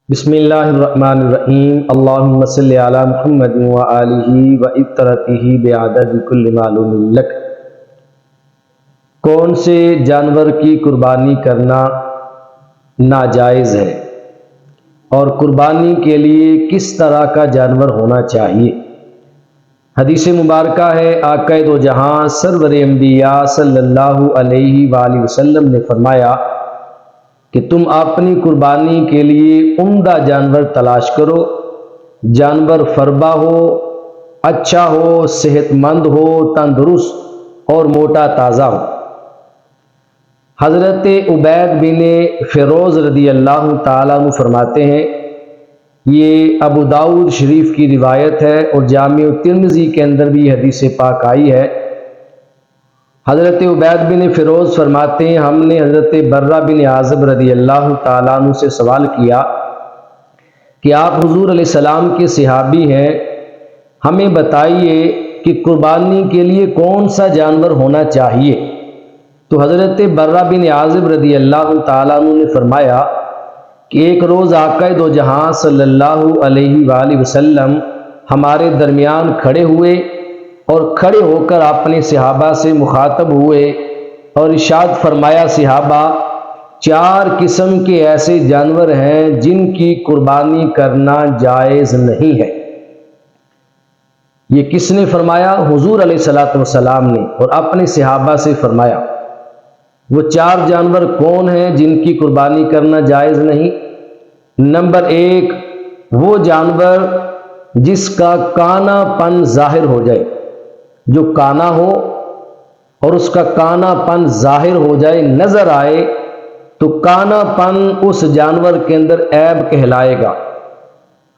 بسم اللہ الرحمن الرحیم اللہم صلی علی محمد وآلہ وعطرتہ بعدد کل معلوم لک۔ کون سے جانور کی قربانی کرنا ناجائز ہے اور قربانی کے لیے کس طرح کا جانور ہونا چاہیے؟ حدیث مبارکہ ہے، آقا دو جہاں سرور انبیاء صلی اللہ علیہ وآلہ وسلم نے فرمایا کہ تم اپنی قربانی کے لیے عمدہ جانور تلاش کرو، جانور فربا ہو، اچھا ہو، صحت مند ہو، تندرست اور موٹا تازہ ہو۔ حضرت عبید بن فیروز رضی اللہ تعالیٰ عنہ فرماتے ہیں، یہ ابو داؤد شریف کی روایت ہے اور جامع ترمذی کے اندر بھی حدیث پاک آئی ہے۔ حضرت عبید بن فیروز فرماتے ہیں، ہم نے حضرت برہ بن عازب رضی اللہ تعالیٰ عنہ سے سوال کیا کہ آپ حضور علیہ السلام کے صحابی ہیں، ہمیں بتائیے کہ قربانی کے لیے کون سا جانور ہونا چاہیے؟ تو حضرت برہ بن عازب رضی اللہ تعالیٰ عنہ نے فرمایا کہ ایک روز آقا دو جہاں صلی اللہ علیہ وآلہ وسلم ہمارے درمیان کھڑے ہوئے اور کھڑے ہو کر اپنے صحابہ سے مخاطب ہوئے اور ارشاد فرمایا، صحابہ، 4 قسم کے ایسے جانور ہیں جن کی قربانی کرنا جائز نہیں ہے۔ یہ کس نے فرمایا؟ حضور علیہ الصلوۃ والسلام نے، اور اپنے صحابہ سے فرمایا۔ وہ 4 جانور کون ہیں جن کی قربانی کرنا جائز نہیں؟ نمبر 1، وہ جانور جس کا کانا پن ظاہر ہو جائے، جو کانا ہو اور اس کا کانا پن ظاہر ہو جائے، نظر آئے، تو کانا پن اس جانور کے اندر عیب کہلائے گا،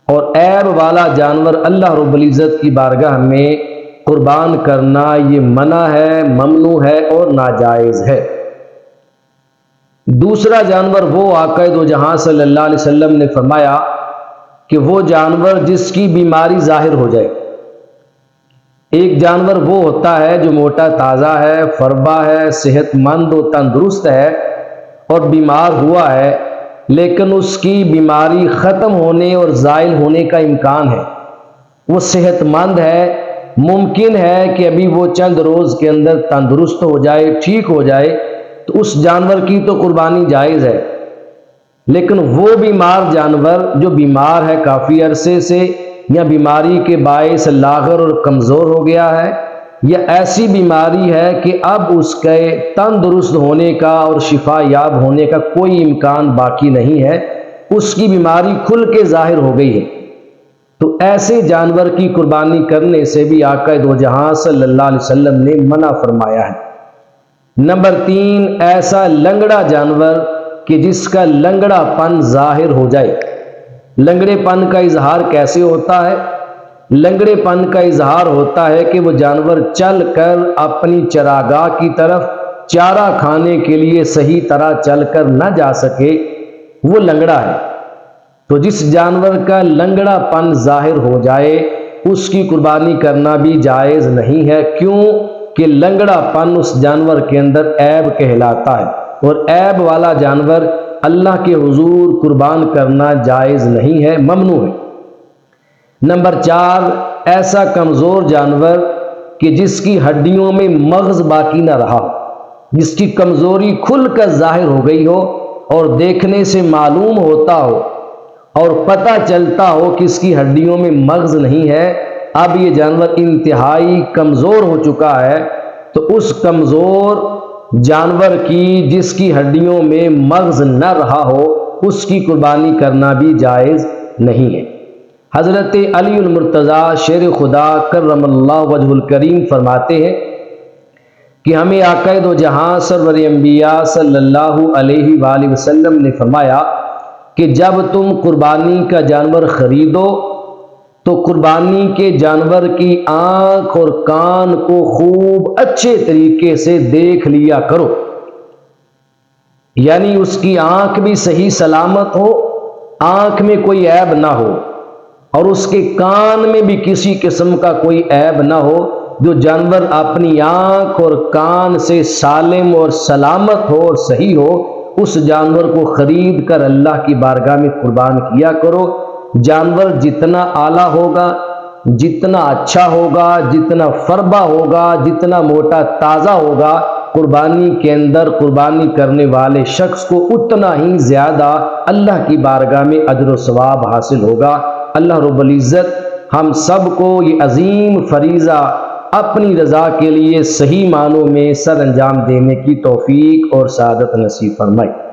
اور عیب والا جانور اللہ رب العزت کی بارگاہ میں قربان کرنا یہ منع ہے، ممنوع ہے اور ناجائز ہے۔ دوسرا جانور وہ آقا دو جہاں صلی اللہ علیہ وسلم نے فرمایا کہ وہ جانور جس کی بیماری ظاہر ہو جائے۔ ایک جانور وہ ہوتا ہے جو موٹا تازہ ہے، فربا ہے، صحت مند و تندرست ہے اور بیمار ہوا ہے، لیکن اس کی بیماری ختم ہونے اور زائل ہونے کا امکان ہے، وہ صحت مند ہے، ممکن ہے کہ ابھی وہ چند روز کے اندر تندرست ہو جائے، ٹھیک ہو جائے، تو اس جانور کی تو قربانی جائز ہے۔ لیکن وہ بیمار جانور جو بیمار ہے کافی عرصے سے، یا بیماری کے باعث لاغر اور کمزور ہو گیا ہے، یا ایسی بیماری ہے کہ اب اس کے تندرست ہونے کا اور شفا یاب ہونے کا کوئی امکان باقی نہیں ہے، اس کی بیماری کھل کے ظاہر ہو گئی ہے، تو ایسے جانور کی قربانی کرنے سے بھی آقا دو جہاں صلی اللہ علیہ وسلم نے منع فرمایا ہے۔ نمبر 3، ایسا لنگڑا جانور کہ جس کا لنگڑا پن ظاہر ہو جائے۔ لنگڑے پن کا اظہار کیسے ہوتا ہے؟ لنگڑے پن کا اظہار ہوتا ہے کہ وہ جانور چل کر اپنی چراگاہ کی طرف چارہ کھانے کے لیے صحیح طرح چل کر نہ جا سکے، وہ لنگڑا ہے۔ تو جس جانور کا لنگڑا پن ظاہر ہو جائے اس کی قربانی کرنا بھی جائز نہیں ہے۔ کیوں کہ لنگڑا پن اس جانور کے اندر عیب کہلاتا ہے، اور عیب والا جانور اللہ کے حضور قربان کرنا جائز نہیں ہے، ممنوع ہے۔ نمبر 4، ایسا کمزور جانور کہ جس کی ہڈیوں میں مغز باقی نہ رہا ہو، جس کی کمزوری کھل کر ظاہر ہو گئی ہو اور دیکھنے سے معلوم ہوتا ہو اور پتہ چلتا ہو کہ اس کی ہڈیوں میں مغز نہیں ہے، اب یہ جانور انتہائی کمزور ہو چکا ہے، تو اس کمزور جانور کی جس کی ہڈیوں میں مغز نہ رہا ہو اس کی قربانی کرنا بھی جائز نہیں ہے۔ حضرت علی المرتضیٰ شیر خدا کرم اللہ وجہ الکریم فرماتے ہیں کہ ہمیں آقا دو جہاں سرور انبیاء صلی اللہ علیہ وآلہ وسلم نے فرمایا کہ جب تم قربانی کا جانور خریدو تو قربانی کے جانور کی آنکھ اور کان کو خوب اچھے طریقے سے دیکھ لیا کرو، یعنی اس کی آنکھ بھی صحیح سلامت ہو، آنکھ میں کوئی عیب نہ ہو، اور اس کے کان میں بھی کسی قسم کا کوئی عیب نہ ہو، جو جانور اپنی آنکھ اور کان سے سالم اور سلامت ہو اور صحیح ہو، اس جانور کو خرید کر اللہ کی بارگاہ میں قربان کیا کرو۔ جانور جتنا اعلیٰ ہوگا، جتنا اچھا ہوگا، جتنا فربا ہوگا، جتنا موٹا تازہ ہوگا، قربانی کے اندر قربانی کرنے والے شخص کو اتنا ہی زیادہ اللہ کی بارگاہ میں اجر و ثواب حاصل ہوگا۔ اللہ رب العزت ہم سب کو یہ عظیم فریضہ اپنی رضا کے لیے صحیح معنوں میں سر انجام دینے کی توفیق اور سعادت نصیب فرمائے۔